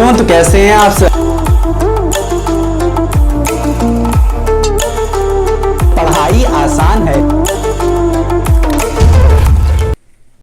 क्यों तो कैसे हैं आप सब? पढ़ाई आसान है।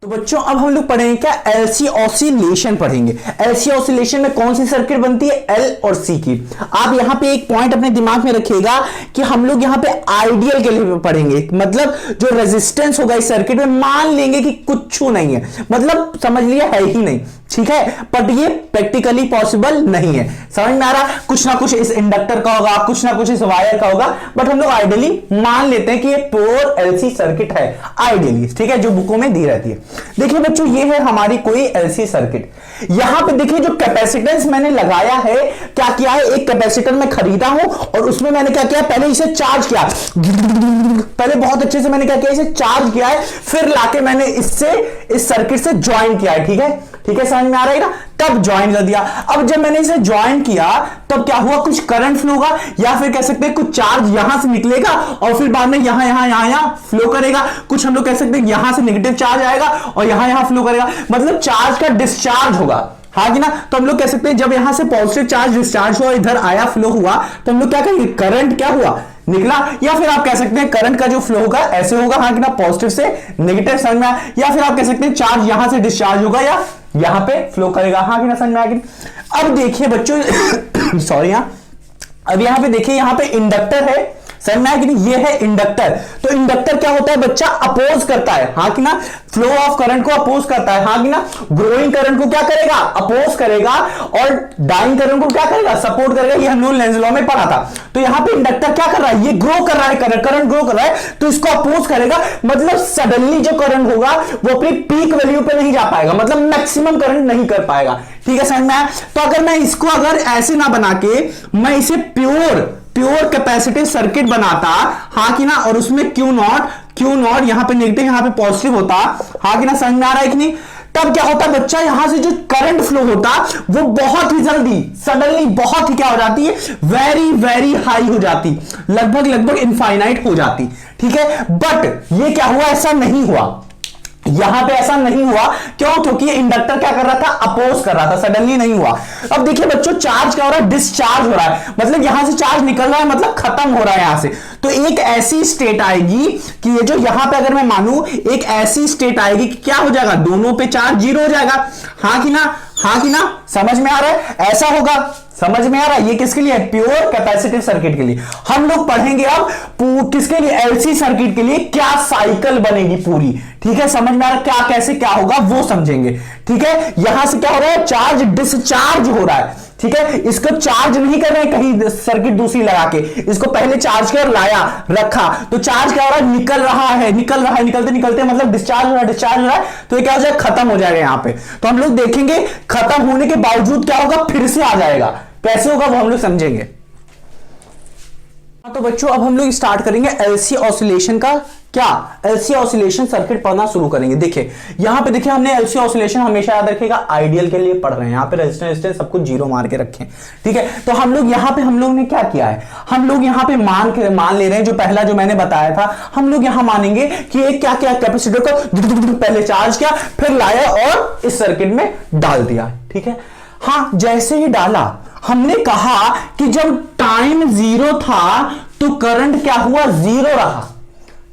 तो बच्चों अब हम लोग पढ़ेंगे क्या, एलसी ऑसिलेशन पढ़ेंगे। एलसी ऑसिलेशन में कौन सी सर्किट बनती है, एल और सी की। आप यहां पे एक पॉइंट अपने दिमाग में रखिएगा कि हम लोग यहां पे आइडियल के लिए पढ़ेंगे, मतलब जो रेजिस्टेंस होगा इस सर्किट में मान लेंगे कि कुछ नहीं है, मतलब समझ लिया है ही नहीं, ठीक है। बट ये प्रैक्टिकली पॉसिबल नहीं है, समझ में आ रहा। कुछ ना कुछ इस इंडक्टर का होगा, कुछ ना कुछ इस वायर का होगा, बट हम लोग आइडियली मान लेते हैं कि ये प्योर एलसी सर्किट है आइडियली, ठीक है, जो बुकों में दी रहती है। देखिए बच्चों ये है हमारी कोई एलसी सर्किट। यहां पे देखिए जो कैपेसिटेंस मैंने लगाया है, क्या किया है, एक कैपेसिटर मैं खरीदा हूं और उसमें मैंने क्या किया, पहले इसे चार्ज किया, पहले बहुत अच्छे से मैंने क्या किया, इसे चार्ज किया है, फिर लाके मैंने इससे इस सर्किट से ज्वाइन किया है, ठीक है, ठीक है, समझ में आ रहा है ना। तब ज्वाइन कर दिया। अब जब मैंने इसे ज्वाइन किया तब क्या हुआ, कुछ करंट फ्लो होगा या फिर कह सकते हैं कुछ चार्ज यहां से निकलेगा और फिर बाद में यहां फ्लो करेगा। कुछ हम लोग कह सकते हैं यहां से नेगेटिव चार्ज आएगा और यहां फ्लो करेगा, मतलब चार्ज का डिस्चार्ज होगा, हाँ कि ना। तो हम लोग कह सकते हैं जब यहां से पॉजिटिव चार्ज डिस्चार्ज हुआ, इधर आया फ्लो हुआ, तो हम लोग क्या कहेंगे, करंट क्या हुआ, निकला। या फिर आप कह सकते हैं करंट का जो फ्लो होगा ऐसे होगा, हाँ कि ना, पॉजिटिव से नेगेटिव, समझ में आया। या फिर आप कह सकते हैं चार्ज यहां से डिस्चार्ज होगा या यहां पे फ्लो करेगा, हाँ कि ना, समझ में आया। अब देखिए बच्चों सॉरी, अब यहां पे देखिए, यहां पे इंडक्टर है, समझ में आया कि नहीं, ये है इंडक्टर। तो इंडक्टर क्या होता है बच्चा, अपोज करता है, हाँ कि ना, फ्लो ऑफ करंट को अपोज करता है, हाँ कि ना। ग्रोइंग करंट को क्या करेगा, अपोज करेगा, और डाइंग करंट को क्या करेगा, सपोर्ट करेगा। ये हम लोग लेंज लॉ में पढ़ा था। तो यहां पे इंडक्टर क्या कर रहा है, ये ग्रो कर रहा है, करंट ग्रो कर रहा है, तो इसको अपोज करेगा, मतलब सडनली जो करंट होगा वो अपनी पीक वैल्यू पे नहीं जा पाएगा, मतलब मैक्सिमम करंट नहीं कर पाएगा, ठीक है, समझ में आया। तो अगर मैं इसको अगर ऐसे ना बना के मैं इसे प्योर कैपेसिटिव सर्किट बनाता, हाँ कि ना, और उसमें क्यू नॉट यहां पे नेगेटिव यहां पे पॉजिटिव होता, हाँ कि ना, समझ में आ रहा है कि नहीं। तब क्या होता बच्चा, यहां से जो करंट फ्लो होता वो बहुत ही जल्दी सडनली बहुत ही क्या हो जाती है, वेरी वेरी हाई हो जाती, लगभग इनफाइनाइट हो जाती, ठीक है। बट ये क्या हुआ, ऐसा नहीं हुआ, यहां पे ऐसा नहीं हुआ। क्यों, क्योंकि इंडक्टर क्या कर रहा था, अपोज कर रहा था, सडनली नहीं हुआ। अब देखिए बच्चों चार्ज क्या हो रहा है, डिस्चार्ज हो रहा है, मतलब यहां से चार्ज निकल रहा है, मतलब खत्म हो रहा है यहां से। तो एक ऐसी स्टेट आएगी कि ये जो यहां पे अगर मैं मानूं, एक ऐसी स्टेट आएगी कि क्या हो जाएगा, दोनों पे चार्ज जीरो हो जाएगा, हाँ कि ना, हाँ कि ना, समझ में आ रहा है, ऐसा होगा, समझ में आ रहा है। ये किसके लिए, प्योर कैपेसिटिव सर्किट के लिए। हम लोग पढ़ेंगे अब किसके लिए, एलसी सर्किट के लिए क्या साइकिल बनेगी पूरी, ठीक है, समझ में आ रहा है, क्या कैसे क्या होगा वो समझेंगे, ठीक है। यहां से क्या हो रहा है, चार्ज डिस्चार्ज हो रहा है, ठीक है। इसको चार्ज नहीं कर रहे हैं कहीं सर्किट दूसरी लगा के, इसको पहले चार्ज कर लाया रखा, तो चार्ज क्या हो रहा है, निकल रहा है, निकलते निकलते मतलब डिस्चार्ज हो रहा है, तो ये क्या हो जाएगा, खत्म हो जाएगा यहां पे। तो हम लोग देखेंगे खत्म होने के बावजूद क्या होगा, फिर से आ जाएगा, कैसे होगा वो हम लोग समझेंगे। तो बच्चों अब हम लोग स्टार्ट करेंगे एलसी ऑसिलेशन का, क्या एलसी ऑसिलेशन सर्किट पढ़ना शुरू करेंगे। देखिए यहां पे देखिए, हमने एलसी ऑसिलेशन हमेशा याद रखिएगा आइडियल के लिए पढ़ रहे हैं, यहां पे रेजिस्टेंस सब कुछ जीरो मार के रखें, ठीक है। तो हम लोग यहां पे हम लोग ने क्या किया है, हम लोग यहां पे मान ले रहे हैं, जो पहला जो मैंने बताया था, हम लोग यहां मानेंगे कि एक क्या क्या कैपेसिटर को पहले चार्ज किया, फिर लाया और इस सर्किट में डाल दिया, ठीक है। हाँ जैसे ही डाला, हमने कहा कि जब टाइम जीरो था तो करंट क्या हुआ, जीरो रहा,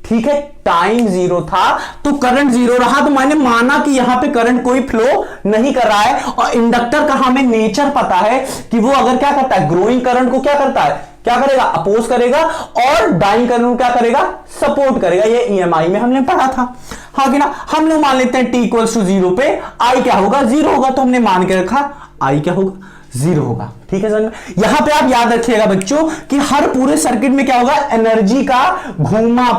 ठीक है। टाइम जीरो था तो करंट जीरो रहा, तो मैंने माना कि यहां पे करंट कोई फ्लो नहीं कर रहा है। और इंडक्टर का हमें नेचर पता है कि वो अगर क्या करता है, ग्रोइंग करंट को क्या करता है, क्या करेगा, अपोज करेगा, और डाइंग करंट को क्या करेगा, सपोर्ट करेगा। ये ईएमआई में हमने पढ़ा था, हाँ कि ना। हम लोग मान लेते हैं t इक्वल टू जीरो पे आई क्या होगा, जीरो होगा, तो हमने मान के रखा आई क्या होगा, जीरो होगा, ठीक है सर। यहां पे आप याद रखिएगा बच्चों कि हर पूरे सर्किट में क्या होगा, एनर्जी का घूमा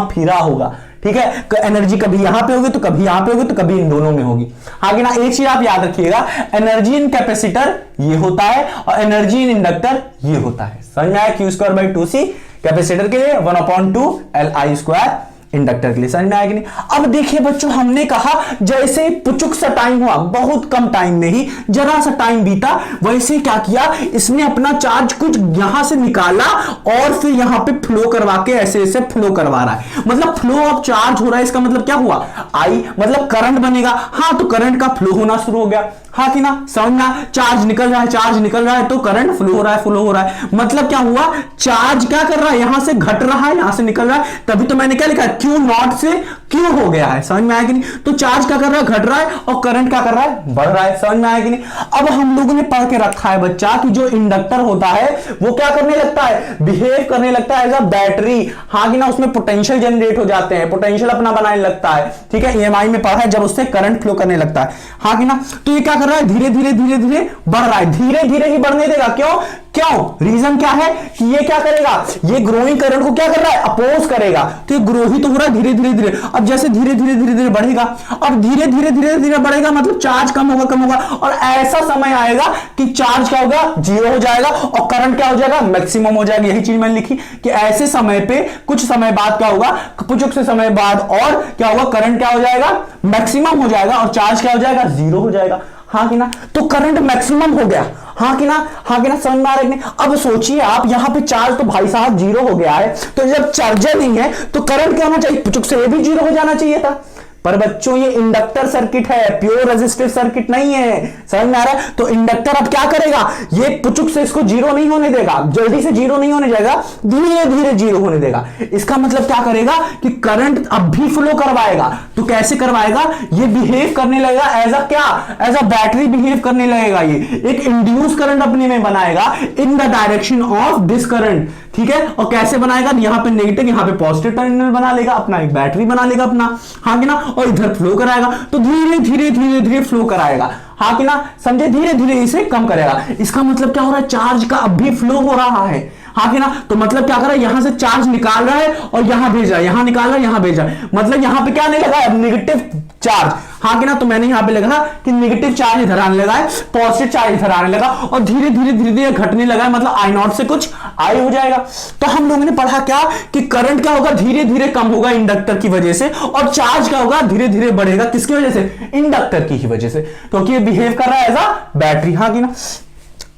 फिरा होगा, ठीक है। एनर्जी कभी यहां पे होगी तो कभी यहां पे होगी तो कभी इन दोनों में होगी, हाँ कि ना। एक चीज आप याद रखिएगा, एनर्जी इन कैपेसिटर ये होता है और एनर्जी इन इंडक्टर ये होता है, समझ में आया। Q²/2C कैपेसिटर के लिए 1/2 Li² इंडक्टर के लिए, समझ में आया कि नहीं। अब देखिए बच्चों, हमने कहा जैसे पुचुक सा टाइम हुआ, बहुत कम टाइम में ही जरा सा टाइम बीता, वैसे क्या किया, इसने अपना चार्ज कुछ यहां से निकाला और फिर यहां पे फ्लो करवा के ऐसे ऐसे फ्लो करवा रहा है, मतलब फ्लो ऑफ चार्ज हो रहा है। इसका मतलब क्या हुआ, आई मतलब करंट बनेगा, हाँ तो करंट का फ्लो होना शुरू हो गया, हाँ कि ना, समझ में, चार्ज निकल रहा है, चार्ज निकल रहा है तो करंट फ्लो हो रहा है, फ्लो हो रहा है। मतलब क्या हुआ, चार्ज क्या कर रहा है, यहां से घट रहा है, यहां से निकल रहा है, तभी तो मैंने क्या लिखा है, क्यू नॉट से क्यू हो गया है। समझ में आया कि नहीं? तो चार्ज क्या कर रहा है, घट रहा है, और करंट क्या कर रहा है, बढ़ रहा है। समझ में आया कि नहीं? अब हम लोगों ने पढ़ के रखा है बच्चा कि जो इंडक्टर होता है वो क्या करने लगता है, बिहेव करने लगता है एज अ बैटरी। हाँ कि ना, उसमें पोटेंशियल जनरेट हो जाते हैं, पोटेंशियल अपना बनाने लगता है। ठीक है, ईएमआई में पढ़ा है, जब उससे करंट फ्लो करने लगता है। हाँ कि ना, तो ये क्या कर रहा है, धीरे धीरे धीरे धीरे बढ़ रहा है, धीरे धीरे ही बढ़ने देगा। क्यों क्यों, रीजन क्या है कि ये क्या करेगा, ये ग्रोइंग करंट को क्या कर रहा है, अपोज करेगा। तो ये ग्रो ही तो हो रहा है धीरे धीरे धीरे। अब जैसे धीरे धीरे धीरे धीरे बढ़ेगा, अब धीरे धीरे धीरे धीरे बढ़ेगा, मतलब चार्ज कम होगा, कम होगा, और ऐसा समय आएगा कि चार्ज क्या होगा, जीरो हो जाएगा, और करंट क्या हो जाएगा, मैक्सिमम हो जाएगा। यही चीज मैंने लिखी कि ऐसे समय पे कुछ समय बाद क्या होगा, कुछ से समय बाद और क्या होगा, करंट क्या हो जाएगा, मैक्सिमम हो जाएगा, और चार्ज क्या हो जाएगा, जीरो हो जाएगा। हाँ कि ना, तो करंट मैक्सिमम हो गया। हाँ कि ना, हाँ कि ना, समझ में आ रहा है? अब सोचिए आप, यहां पे चार्ज तो भाई साहब जीरो हो गया है, तो जब चार्जर नहीं है तो करंट क्या होना चाहिए, पुचुक से ये भी जीरो हो जाना चाहिए था। पर बच्चों ये इंडक्टर सर्किट है, प्योर रेजिस्टिव सर्किट नहीं है। समझ में आ रहा है? तो इंडक्टर अब क्या करेगा, ये पुचुक से इसको जीरो नहीं होने देगा, जल्दी से जीरो नहीं होने जाएगा, धीरे धीरे जीरो होने देगा। इसका मतलब क्या करेगा कि करंट अब भी फ्लो करवाएगा। तो कैसे करवाएगा, ये बिहेव करने लगेगा एज अ क्या, एज अ बैटरी बिहेव करने लगेगा। ये एक इंड्यूस करंट अपने में बनाएगा in the direction of this current. ठीक है, और कैसे बनाएगा, यहां पे नेगेटिव, यहां पे पॉजिटिव टर्मिनल बना लेगा, अपना एक बैटरी बना लेगा अपना। हाँ कि ना, और इधर फ्लो कराएगा, तो धीरे धीरे धीरे धीरे फ्लो कराएगा। हाँ कि ना, समझे, धीरे धीरे इसे कम करेगा। इसका मतलब क्या हो रहा है, चार्ज का अब भी फ्लो हो रहा है। हाँ कि ना, तो मतलब क्या कर रहा है, यहां से चार्ज निकाल रहा है और यहां भेज रहा है, यहां निकाल रहा है, यहां भेज रहा है, मतलब यहां पे क्या आने लगा है, नेगेटिव चार्ज। हाँ कि ना, तो मैंने यहां पे लिखा कि नेगेटिव चार्ज इधर आने लगा है, पॉजिटिव चार्ज इधर आने लगा, और धीरे धीरे धीरे धीरे घटने लगा है, मतलब आई नॉट से कुछ आई हो जाएगा। तो हम लोगों ने पढ़ा क्या कि करंट क्या होगा, धीरे धीरे कम होगा इंडक्टर की वजह से, और चार्ज क्या होगा, धीरे धीरे बढ़ेगा, किसकी वजह से, इंडक्टर की ही वजह से, क्योंकि ये बिहेव कर रहा है एज अ बैटरी। हाँ कि ना,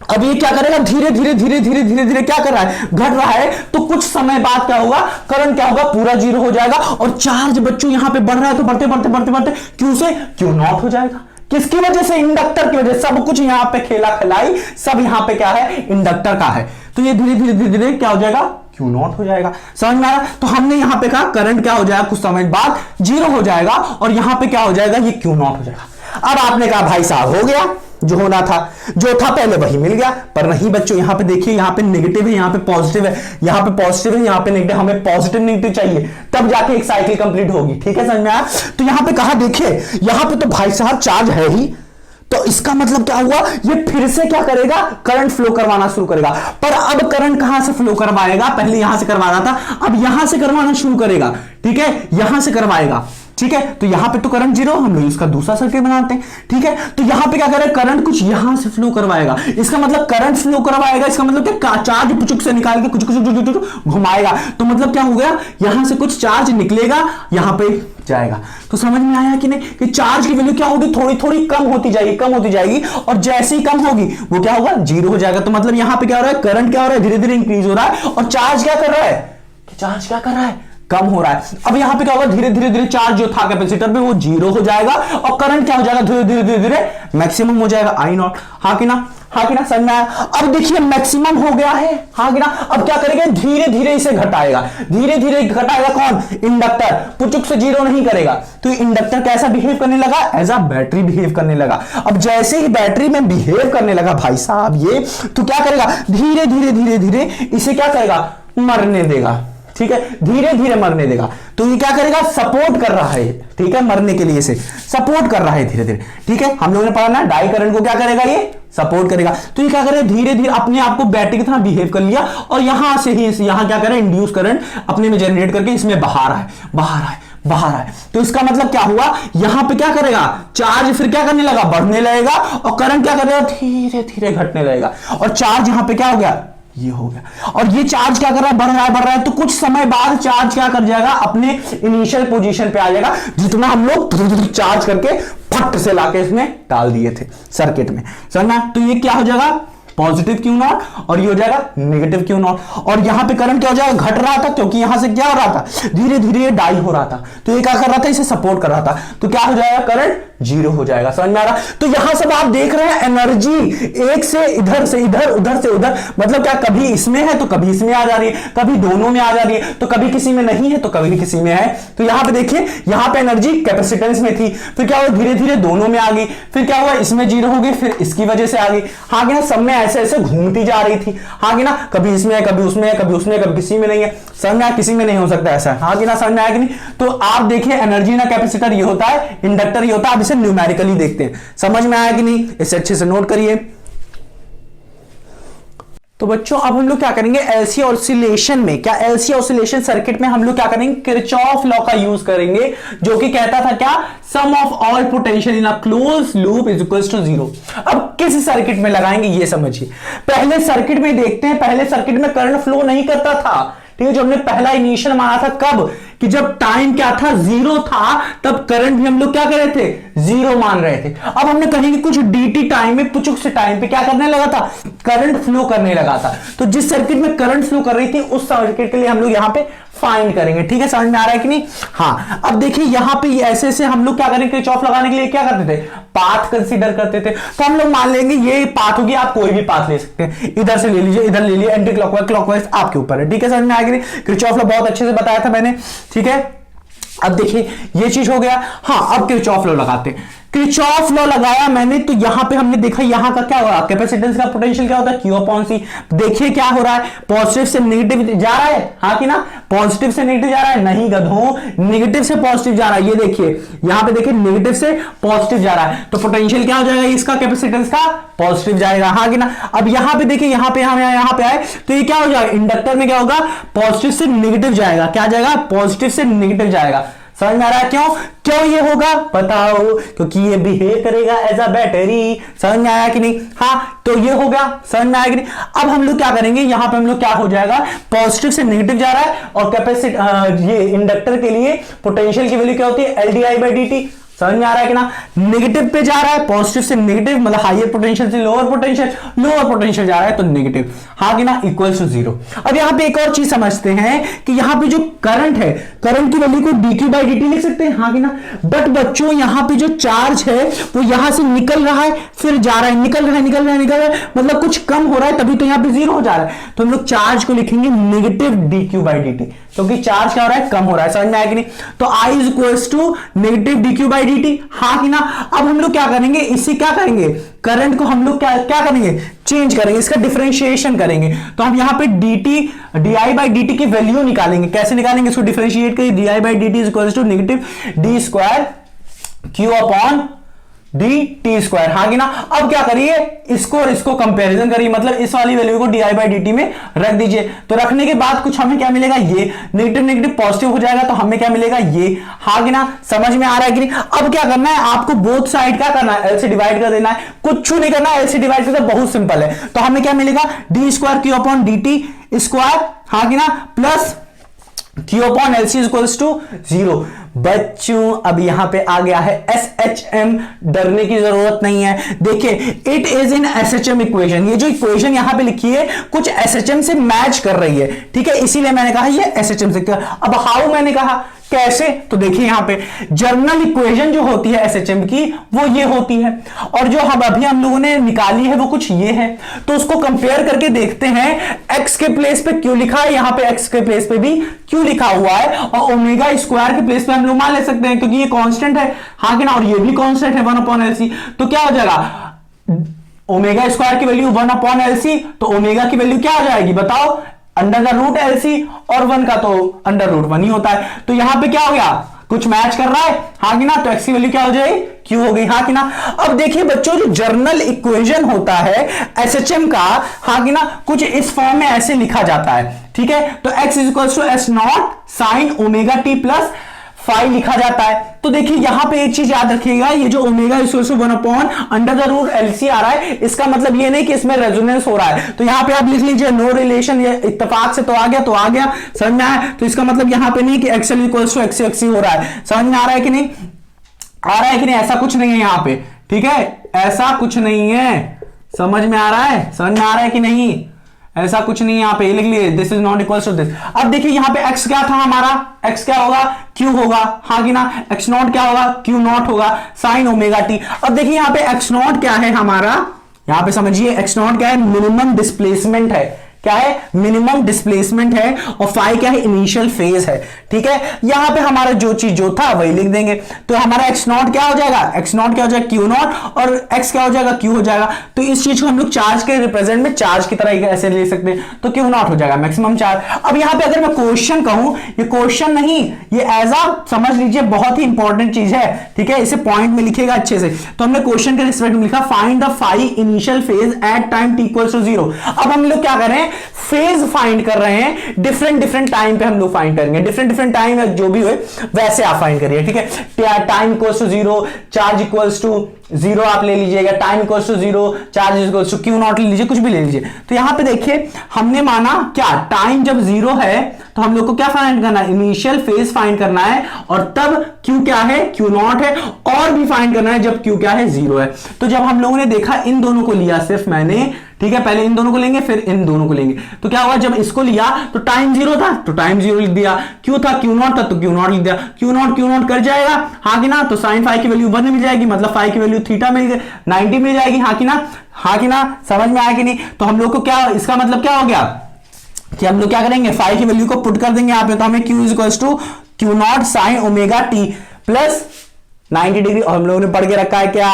अब ये क्या करेगा, धीरे धीरे धीरे धीरे धीरे धीरे क्या कर रहा है, घट रहा है, तो कुछ समय बाद क्या होगा, करंट क्या होगा, पूरा जीरो हो जाएगा, और चार्ज बच्चों यहां पे बढ़ रहा है, तो बढ़ते बढ़ते बढ़ते बढ़ते क्यू से क्यू नॉट हो जाएगा। किसकी वजह से, इंडक्टर की वजह से। सब कुछ यहां पे खेला खिलाई सब यहां पे क्या है, इंडक्टर का है। तो ये धीरे धीरे धीरे धीरे क्या हो जाएगा, क्यू नॉट हो जाएगा। समझ में आ रहा? तो हमने यहां पे कहा करंट क्या हो जाएगा, कुछ समय बाद जीरो हो जाएगा, और यहां पे क्या हो जाएगा, ये क्यू नॉट हो जाएगा। अब आपने कहा भाई साहब हो गया, जो होना था, जो था पहले वही मिल गया। पर नहीं बच्चों, यहां पे देखिए, यहां पे नेगेटिव है, यहां पे पॉजिटिव है, यहां पे पॉजिटिव है, यहां पे नेगेटिव, हमें पॉजिटिव नेगेटिव चाहिए, तब जाके एक साइकिल कंप्लीट होगी। ठीक है, समझ में आया? तो यहां पे कहा, देखिए यहां पे तो भाई साहब चार्ज है ही, तो इसका मतलब क्या हुआ, ये फिर से क्या करेगा, करंट फ्लो करवाना शुरू करेगा। पर अब करंट कहां से फ्लो करवाएगा, पहले यहां से करवा रहा था, अब यहां से करवाना शुरू करेगा। ठीक है, यहां से करवाएगा। ठीक है, तो यहां पे तो करंट जीरो, हम लोग इसका दूसरा सर्किट बनाते हैं। ठीक है, तो यहां पे क्या करेगा, करंट कुछ यहां से फ्लो करवाएगा। इसका मतलब करंट फ्लो करवाएगा, इसका मतलब क्या, चार्ज पुचुक से निकाल के कुछ कुछ घुमाएगा। तो मतलब क्या हो गया, यहां से कुछ चार्ज निकलेगा, यहां पे जाएगा। तो समझ में आया कि नहीं, कि चार्ज की वैल्यू क्या होगी, थोड़ी थोड़ी कम होती जाएगी, कम होती जाएगी, और जैसे ही कम होगी वो क्या होगा, जीरो हो जाएगा। तो मतलब यहां पे क्या हो रहा है, करंट क्या हो रहा है, धीरे धीरे इंक्रीज हो रहा है, और चार्ज क्या कर रहा है, चार्ज क्या कर रहा है, कम हो रहा है। अब यहां पे क्या होगा, धीरे धीरे धीरे चार्ज जो था कैपेसिटर में वो जीरो हो जाएगा, और करंट क्या हो जाएगा, धीरे धीरे धीरे धीरे मैक्सिमम हो जाएगा, आई नॉट। हाँ कि ना, हाँ कि ना, समझ में आया? अब देखिए मैक्सिमम हो गया है। हाँ कि ना, अब क्या करेगा, धीरे धीरे इसे घटाएगा, धीरे धीरे घटाएगा। कौन, इंडक्टर, पुचुक से जीरो नहीं करेगा। तो इंडक्टर कैसा बिहेव करने लगा, एज अ बैटरी बिहेव करने लगा। अब जैसे ही बैटरी में बिहेव करने लगा भाई साहब ये, तो क्या करेगा, धीरे धीरे धीरे धीरे इसे क्या करेगा, मरने देगा। ठीक है, धीरे धीरे मरने देगा। तो ये क्या करेगा, सपोर्ट कर रहा है। ठीक है, मरने के लिए इसे सपोर्ट कर रहा है धीरे धीरे। ठीक है, हम लोगों ने पढ़ा ना, डाई करंट को क्या करेगा, ये सपोर्ट करेगा। तो ये क्या करेगा, धीरे धीरे अपने आप को बैटरी की तरह बिहेव कर लिया, और यहां से ही यहां क्या करें, इंड्यूस करंट अपने में जनरेट करके इसमें बाहर आए, बाहर आए, बाहर आए। तो इसका मतलब क्या हुआ, यहां पे क्या करेगा, चार्ज फिर क्या करने लगा, बढ़ने लगेगा, और करंट क्या करेगा, धीरे धीरे घटने लगेगा, और चार्ज यहां पे क्या हो गया, ये हो गया। और ये चार्ज क्या कर रहा है, बढ़ रहा है, बढ़ रहा है, तो कुछ समय बाद चार्ज क्या कर जाएगा, अपने इनिशियल पोजीशन पे आ जाएगा, जितना हम लोग चार्ज करके फट से लाके इसमें डाल दिए थे सर्किट में। समझना? तो ये क्या हो जाएगा, पॉजिटिव क्यू नॉट, और ये हो जाएगा नेगेटिव क्यू नॉट। और यहां पे करंट क्या हो जाएगा, घट रहा था, क्योंकि यहां से क्या हो रहा था, धीरे धीरे डाई हो रहा था, तो ये क्या कर रहा था, इसे सपोर्ट कर रहा था। तो क्या हो जाएगा, करंट जीरो हो जाएगा। समझ में आ रहा? तो यहां सब आप देख रहे हैं एनर्जी एक से इधर से इधर, उधर से उधर, मतलब क्या कभी इसमें है तो कभी इसमें आ जा रही है, कभी दोनों में आ जा रही है, तो कभी किसी में नहीं है तो कभी किसी में है। तो यहां पे देखिए, यहां पे एनर्जी कैपेसिटेंस में थी, फिर क्या हुआ धीरे धीरे दोनों में आ गई, फिर क्या हुआ इसमें जीरो हो गई, फिर इसकी वजह से आ गई। हाँ कि ना, सब में ऐसे ऐसे घूमती जा रही थी। हाँ कि ना, कभी इसमें है कभी उसमें है, कभी उसमें कभी किसी में नहीं है। समझ में आया? किसी में नहीं हो सकता ऐसा। हाँ कि ना, समझ में आया कि नहीं? तो आप देखिए एनर्जी ना कैपेसिटर ये होता है, इंडक्टर ये होता है। आप इसे न्यूमेरिकली देखते हैं। समझ में आया कि नहीं? इसे अच्छे से नोट करिए। तो बच्चों अब हम लोग क्या करेंगे, एलसी ऑसिलेशन में, क्या एलसी ऑसिलेशन सर्किट में हम लोग क्या करेंगे, किरचॉफ लॉ का यूज करेंगे, जो कि कहता था क्या, sum of all potential in a close loop is equal to zero. अब किस सर्किट में लगाएंगे ये समझिए। पहले सर्किट में देखते हैं, पहले सर्किट में करंट फ्लो नहीं करता था। ठीक है, जो हमने पहला इनिशियल माना था कब, कि जब टाइम क्या था, जीरो था, तब करंट भी हम लोग क्या कर रहे थे, जीरो मान रहे थे। अब हमने कहेंगे कुछ डीटी टाइम में, कुछ से टाइम पे क्या करने लगा था, करंट फ्लो करने लगा था। तो जिस सर्किट में करंट फ्लो कर रही थी उस सर्किट के लिए हम लोग यहां पे फाइंड करेंगे। ठीक है, समझ में आ रहा है कि नहीं? हाँ, अब देखिए यहां पे ऐसे ऐसे हम लोग क्या करेंगे, किरचॉफ लगाने के लिए क्या करते थे, पाथ कंसीडर करते थे। तो हम लोग मान लेंगे ये पाथ होगी, आप कोई भी पाथ ले सकते हैं, इधर से ले लीजिए, इधर ले लीजिए, एंटी क्लॉकवाइज क्लॉकवाइज आपके ऊपर है। ठीक है, समझ में आ गया? किरचॉफ लॉ बहुत अच्छे से बताया था मैंने। ठीक है, अब देखिए ये चीज हो गया। हाँ, अब किरचॉफ लॉ लगाते हैं। किरचॉफ लॉ लगाया मैंने, तो यहां पे हमने देखा यहां का क्या हुआ, कैपेसिटेंस का पोटेंशियल क्या होता है, Q अपॉन C। देखिए क्या हो रहा है, पॉजिटिव से नेगेटिव जा रहा है। हाँ कि ना, पॉजिटिव से नेगेटिव जा रहा है, नहीं गधों, नेगेटिव से पॉजिटिव जा रहा है। ये देखिए यहां पे देखिए नेगेटिव से पॉजिटिव जा रहा है, तो पोटेंशियल क्या हो जाएगा इसका, कैपेसिटेंस का पॉजिटिव जाएगा। हाँ कि ना, अब यहां पे देखिए, यहां पे यहां पे आए तो ये क्या हो जाएगा, इंडक्टर में क्या होगा, पॉजिटिव से नेगेटिव जाएगा। क्या जाएगा, पॉजिटिव से नेगेटिव जाएगा। समझ में आ रहा है? क्यों क्यों ये होगा बताओ, क्योंकि ये बिहेव करेगा एज अ बैटरी। समझ में आया कि नहीं? हाँ, तो ये हो गया। समझ में आया कि नहीं? अब हम लोग क्या करेंगे, यहां पे हम लोग क्या हो जाएगा, पॉजिटिव से नेगेटिव जा रहा है, और कैपेसिटी ये इंडक्टर के लिए पोटेंशियल की वैल्यू क्या होती है, LdI बाई dt। समझ में आ रहा है कि ना, नेगेटिव पे जा रहा है, पॉजिटिव से नेगेटिव, मतलब हायर पोटेंशियल से लोअर पोटेंशियल, लोअर पोटेंशियल जा रहा है तो नेगेटिव। हाँ कि ना, इक्वल्स टू जीरो। अब यहां पे एक और चीज समझते हैं कि यहां पे जो करंट है, करंट की वैल्यू को dq बाई dt लिख सकते हैं। हाँ कि ना, बट बच्चों यहां पे जो चार्ज है वो यहां से निकल रहा है फिर जा रहा है, निकल रहा है निकल रहा है निकल रहा है, मतलब कुछ कम हो रहा है, तभी तो यहां पे जीरो हो जा रहा है। तो हम लोग चार्ज को लिखेंगे नेगेटिव dq बाई dt, क्योंकि चार्ज क्या हो रहा है, कम हो रहा है। समझ में आया कि नहीं? तो I is equals to negative dq by dt। हाँ कि ना, अब हम लोग क्या करेंगे, इससे क्या करेंगे, करंट को हम लोग क्या करेंगे, चेंज करेंगे, इसका डिफरेंशिएशन करेंगे। तो हम यहां पे di बाई dt की वैल्यू निकालेंगे। कैसे निकालेंगे, इसको डिफरेंशिएट करिए, di by dt is equals to negative d square q upon dt square. हाँ कि ना, अब क्या करिए, इसको और इसको कंपैरिजन करिए, मतलब इस वाली वैल्यू को di बाई dt में रख दीजिए। तो रखने के बाद कुछ हमें क्या मिलेगा, ये नेगेटिव नेगेटिव पॉजिटिव हो जाएगा, तो हमें क्या मिलेगा, ये। हाँ कि ना, समझ में आ रहा है कि नहीं? अब क्या करना है आपको, बोथ साइड क्या करना है, L से डिवाइड कर देना है, कुछ नहीं करना है, L से डिवाइड करना बहुत सिंपल है। तो हमें क्या मिलेगा, d square q upon dt square. हाँ कि ना, plus Q upon LC equals to zero. बच्चों अब यहां पे आ गया है SHM, डरने की जरूरत नहीं है। देखिए it is in SHM equation, ये जो इक्वेशन यहां पे लिखी है कुछ SHM से मैच कर रही है। ठीक है, इसीलिए मैंने कहा ये SHM से। अब हाउ मैंने कहा, कैसे, तो देखिए यहां पे जर्नल इक्वेशन जो होती है SHM की वो ये होती है, और जो हम लोगों ने निकाली है वो कुछ ये है। तो उसको कंपेयर करके देखते हैं, x के प्लेस पे क्यों लिखा है, यहां पे x के प्लेस पे भी क्यों लिखा हुआ है, और ओमेगा स्क्वायर के प्लेस पे हम लोग मान ले सकते हैं क्योंकि ये कांस्टेंट है। हाँ कि ना, और ये भी कांस्टेंट है 1 अपॉन LC। तो क्या हो जाएगा, ओमेगा स्क्वायर की वैल्यू 1 अपॉन LC, तो ओमेगा की वैल्यू क्या हो जाएगी बताओ, अंडर द रूट LC, और 1 का तो अंडर रूट 1 ही होता है। तो यहां पे क्या हो गया, कुछ मैच कर रहा है। हाँ कि ना, तो x की वैल्यू क्या हो जाएगी, q हो गई। हाँ कि ना, अब देखिए बच्चों जो जर्नल इक्वेशन होता है SHM का, हाँ कि ना, कुछ इस फॉर्म में ऐसे लिखा जाता है। ठीक है, तो x is equal to s not sine omega t plus phi लिखा जाता है। तो देखिए यहां पे एक चीज याद रखिएगा, ये जो omega is equal to 1 upon under the root LC आ रहा है, इसका मतलब ये नहीं कि इसमें रेजोनेंस हो रहा है। तो यहां पे आप लिख लीजिए नो रिलेशन, ये इत्तेफाक से तो आ गया तो आ गया, समझ में आया। तो इसका मतलब यहां पे नहीं कि XL इक्वल टू XC हो रहा है। समझ में आ रहा है कि नहीं, आ रहा है कि नहीं, ऐसा कुछ नहीं है यहां पे। ठीक है, ऐसा कुछ नहीं है, समझ में आ रहा है, समझ में आ रहा है कि नहीं, ऐसा कुछ नहीं, यहाँ पे लिख लिए this is not equal to this. अब देखिए यहाँ पे x क्या था हमारा, x क्या होगा, q होगा, हाँ कि ना, x नॉट क्या होगा, q नॉट होगा साइन ओमेगा टी। अब देखिए यहाँ पे x नॉट क्या है हमारा, यहाँ पे समझिए x नॉट क्या है, मिनिमम डिस्प्लेसमेंट है, क्या है, मिनिमम डिस्प्लेसमेंट है, और फाई क्या है, इनिशियल फेज है, ठीक है। यहां पे हमारा जो चीज जो था वही लिख देंगे, तो हमारा एक्स नॉट क्या हो जाएगा, एक्स नॉट क्या हो जाएगा, क्यू नॉट, और एक्स क्या हो जाएगा, क्यू हो जाएगा। तो इस चीज को हम लोग चार्ज के रिप्रेजेंट में चार्ज की तरह ऐसे ले सकते हैं, तो क्यू नॉट हो जाएगा मैक्सिमम चार्ज। अब यहां पे अगर मैं क्वेश्चन कहूं, ये क्वेश्चन नहीं, ये एज आ समझ लीजिए बहुत ही इंपॉर्टेंट चीज है, ठीक है, इसे पॉइंट में लिखेगा अच्छे से। तो हमने क्वेश्चन के रिस्पेक्ट में लिखा find the phi initial phase at time t equals to 0। अब हम लोग क्या कर रहे हैं, फेज फाइंड कर रहे हैं, डिफरेंट टाइम पे हम लोग फाइंड करेंगे, डिफरेंट टाइम जो भी हो वैसे आप फाइंड करिए, ठीक है। Time equals to 0, charge equals to 0 आप ले लीजिएगा, time equals to 0, charge equals to q not ले लीजिए, कुछ भी ले लीजिए। तो यहां पे देखिए हमने माना क्या, टाइम जब 0 है तो हम लोग को क्या फाइंड करना है, इनिशियल फेज फाइंड करना है, और तब क्यू क्या है, क्यू नॉट है, और भी फाइंड करना है जब क्यू क्या है, 0 है। तो जब हम लोगों ने देखा इन दोनों को लिया सिर्फ मैंने, ठीक है, पहले इन दोनों को लेंगे फिर इन दोनों को लेंगे, तो क्या हुआ, जब इसको लिया तो टाइम 0 था तो टाइम 0 लिख दिया, क्यू था क्यू नॉट था तो क्यू नॉट लिख दिया, क्यू नॉट कर जाएगा, हाँ कि ना, तो साइन फाई की वैल्यू 1 मिल जाएगी, मतलब फाई की वैल्यू थीटा मिल गई 90 मिल जाएगी, हाँ कि ना, समझ में आया कि नहीं। तो हम लोग को क्या, इसका मतलब क्या हो गया कि हम लोग क्या करेंगे, फाई की वैल्यू को पुट कर देंगे यहाँ पे, तो हमें q is equal to q not sine omega t plus 90 degree, और हम लोगों ने पढ़ के रखा है क्या,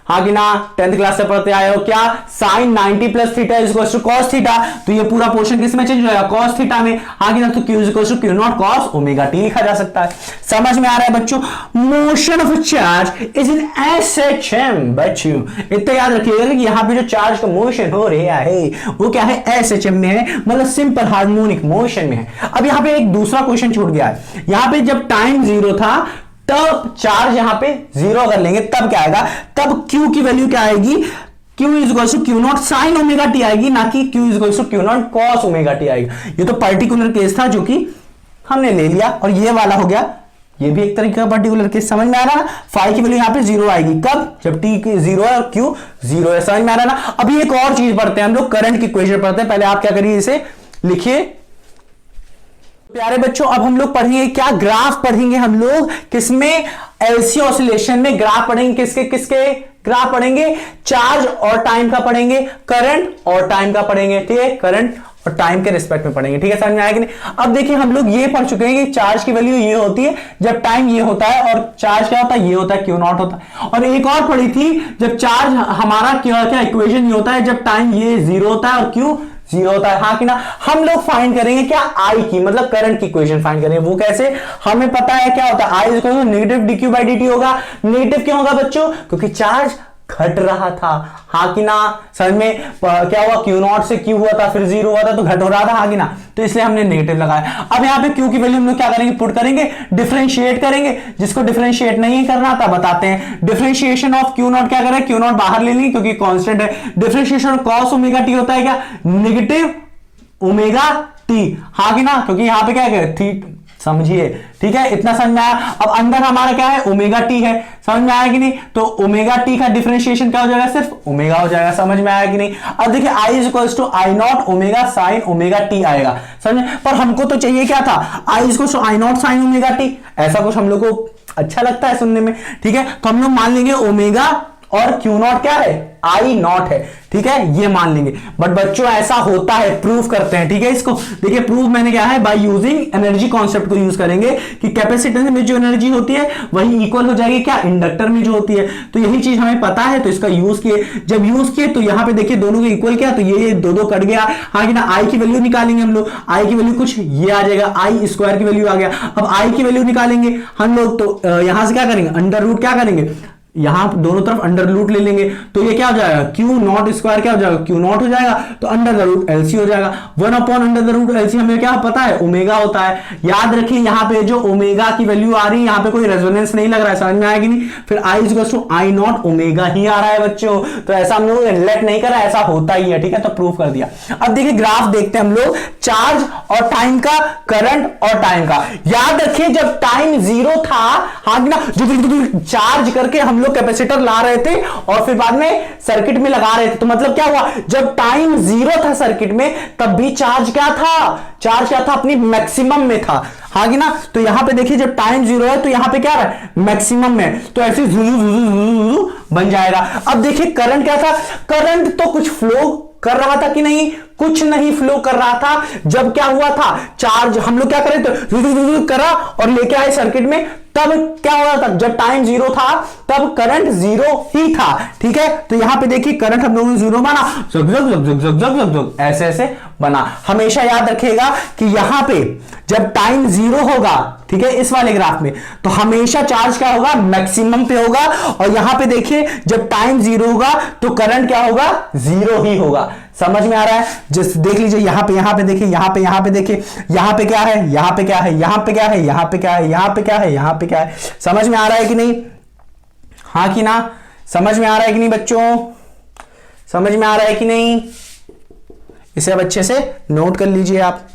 हाँ कि ना, 10th क्लास से पढ़ते आए हो क्या, sine 90 plus theta is equal to cos theta. तो ये पूरा पोर्शन किस में चेंज हो जाएगा, कॉस थीटा में, हाँ कि ना, तो q is equal to q not cos omega t लिखा जा सकता है। समझ में आ रहा है बच्चों, motion of charge is in SHM। बच्चों इतना याद रखिएगा कि यहाँ पे जो चार्ज का मोशन हो रहा है वो क्या है, SHM में है, मतलब सिंपल हार्मोनिक मोशन में है। अब यहाँ पे एक दूसरा क्वेश्चन छूट गया है, यहाँ पे जब टाइम 0 था तब चार्ज यहां पे 0 कर लेंगे, तब क्या आएगा, तब Q की वैल्यू क्या आएगी, Q is equal to q not sine omega t आएगी, ना कि Q is equal to q not cos omega T आएगा। ये तो पर्टिकुलर केस था जो कि हमने ले लिया, और ये वाला हो गया, ये भी एक तरीके का पर्टिकुलर केस। समझ में आ रहा है, फाई की वैल्यू यहां पे 0 आएगी, कब, जब t 0 है और Q 0 है। समझ में आ रहा है ना। अभी एक और चीज पढ़ते हैं हम लोग, करंट की इक्वेशन पढ़ते हैं। पहले आप क्या करिए, इसे लिखिए प्यारे बच्चों। अब हम लोग पढ़ेंगे क्या, ग्राफ पढ़ेंगे हम लोग, किसमें, एलसी ऑसिलेशन में ग्राफ पढ़ेंगे, किसके ग्राफ पढ़ेंगे, चार्ज और टाइम का पढ़ेंगे, करंट और टाइम का पढ़ेंगे, ठीक है, करंट और टाइम के रिस्पेक्ट में पढ़ेंगे, ठीक है, समझ में आया कि नहीं। अब देखिए हम लोग ये पढ़ चुके हैं कि चार्ज की वैल्यू ये होती है जब टाइम ये होता है, और चार्ज क्या होता है, ये होता है, क्यू नॉट होता है। और एक और पढ़ी थी, जब चार्ज हमारा क्या इक्वेशन ये होता है जब टाइम ये 0 होता है और क्यू 0 होता है, हाँ कि ना। हम लोग फाइंड करेंगे क्या, आई की, मतलब करंट की इक्वेशन फाइंड करेंगे। वो कैसे, हमें पता है क्या होता है, I is equal to negative dq by dt होगा। नेगेटिव क्यों होगा बच्चों, क्योंकि चार्ज घट रहा था, हाँ कि ना, समझ में क्या हुआ, क्यू नॉट से क्यू हुआ था, फिर 0 हुआ था तो घट हो रहा था, हाँ कि ना, तो इसलिए हमने नेगेटिव लगाया। अब यहाँ पे क्यू की वैल्यू हम लोग क्या करेंगे, पुट करेंगे, डिफरेंशिएट करेंगे। जिसको डिफरेंशिएट नहीं करना था बताते हैं, डिफरेंशिएशन ऑफ क्यू नॉट क्या करें, क्यू नॉट बाहर ले लेंगे क्योंकि कांस्टेंट है। डिफरेंशिएशन कॉस ओमेगा टी होता है क्या, नेगेटिव ओमेगा टी, हाँ कि ना, क्योंकि यहां पे क्या है, थी, समझिए, ठीक है, इतना समझ में आया। अब अंदर हमारा क्या है, ओमेगा टी है, समझ में आया कि नहीं। तो ओमेगा टी का डिफरेंशिएशन क्या हो जाएगा, सिर्फ ओमेगा हो जाएगा, समझ में आया कि नहीं। अब देखिए I is equal to I naught omega sine omega T आएगा, समझ, पर हमको तो चाहिए क्या था, I is equal to I naught sine omega T, ऐसा कुछ हम लोग को अच्छा लगता है सुनने में, ठीक है। तो हम लोग मान लेंगे ओमेगा और क्यू नॉट क्या है, आई नॉट है, ठीक है, ये मान लेंगे। बट बच्चों ऐसा होता है, प्रूफ करते हैं, ठीक है। इसको देखिए, प्रूफ मैंने क्या है, बाय यूजिंग एनर्जी कॉन्सेप्ट को यूज करेंगे कि कैपेसिटेंस में जो एनर्जी होती है वही इक्वल हो जाएगी क्या, इंडक्टर में जो होती है। तो यही चीज हमें पता है, तो इसका यूज किए, जब यूज किए तो यहाँ पे देखिए दोनों के इक्वल क्या, तो ये दो कट गया, हाँ कि ना। आई की वैल्यू निकालेंगे हम लोग, आई की वैल्यू कुछ ये आ जाएगा, आई स्क्वायर की वैल्यू आ गया। अब आई की वैल्यू निकालेंगे हम लोग, तो यहां से क्या करेंगे, अंडर रूट क्या करेंगे, यहां दोनों तरफ अंडर रूट ले लेंगे, तो ये क्या हो जाएगा, क्यू नॉट स्क्वायर क्या हो जाएगा, क्यू नॉट हो जाएगा, तो अंडर द रूट एलसी हो जाएगा। 1 upon under the root LC हमें क्या पता है, ओमेगा होता है। याद रखिए यहाँ पे जो ओमेगा की वैल्यू आ रही है, यहाँ पे कोई रेजोनेंस नहीं लग रहा है, समझ में आएगी नहीं। फिर I is equal to I naught omega ही आ रहा है बच्चों, तो ऐसा हम लोग लेट नहीं करा, ऐसा होता ही है, ठीक है, तो प्रूफ कर दिया। अब देखिए ग्राफ देखते हैं हम लोग, चार्ज और टाइम का, करंट और टाइम का। याद रखिए जब टाइम 0 था, हाँ ना, जो चार्ज करके हम हम लोग कैपेसिटर ला रहे थे और फिर बाद में सर्किट में लगा रहे थे। तो मतलब क्या हुआ, जब टाइम 0 था सर्किट में तब भी चार्ज क्या था, चार्ज क्या था, अपनी मैक्सिमम में था। हाँ कि ना। तो यहां पे देखिए जब टाइम 0 है तो यहां पे क्या है, मैक्सिमम में, तो ऐसे बन जाएगा। अब देखिए करंट क्या था, करंट तो कुछ फ्लो कर रहा था कि नहीं, कुछ नहीं फ्लो कर रहा था। जब क्या हुआ था, चार्ज हम लोग क्या करें तो करा और लेके आए सर्किट में, तब क्या हो रहा था, जब टाइम 0 था तब करंट 0 ही था। ठीक है, तो यहां पे देखिए करंट हम लोगों ने 0 माना, जग जग जग जग जग जग जग ऐसे ऐसे बना। हमेशा याद रखिएगा कि यहां पे जब टाइम 0 होगा, ठीक है, इस वाले ग्राफ में, तो हमेशा चार्ज क्या होगा, मैक्सिमम पे होगा। और यहां पे देखिए जब टाइम 0 होगा तो करंट क्या होगा, 0 ही होगा। समझ में आ रहा है? जैसे देख लीजिए यहां पे देखिए, यहां पे देखिए, यहां पे क्या है, यहां पे क्या है, यहां पे क्या है, यहां पे क्या है, यहां पे क्या है, यहां पे क्या है। समझ में आ रहा है कि नहीं, हाँ कि ना? समझ में आ रहा है कि नहीं बच्चों, समझ में आ रहा है कि नहीं? इसे अब अच्छे से नोट कर लीजिए आप।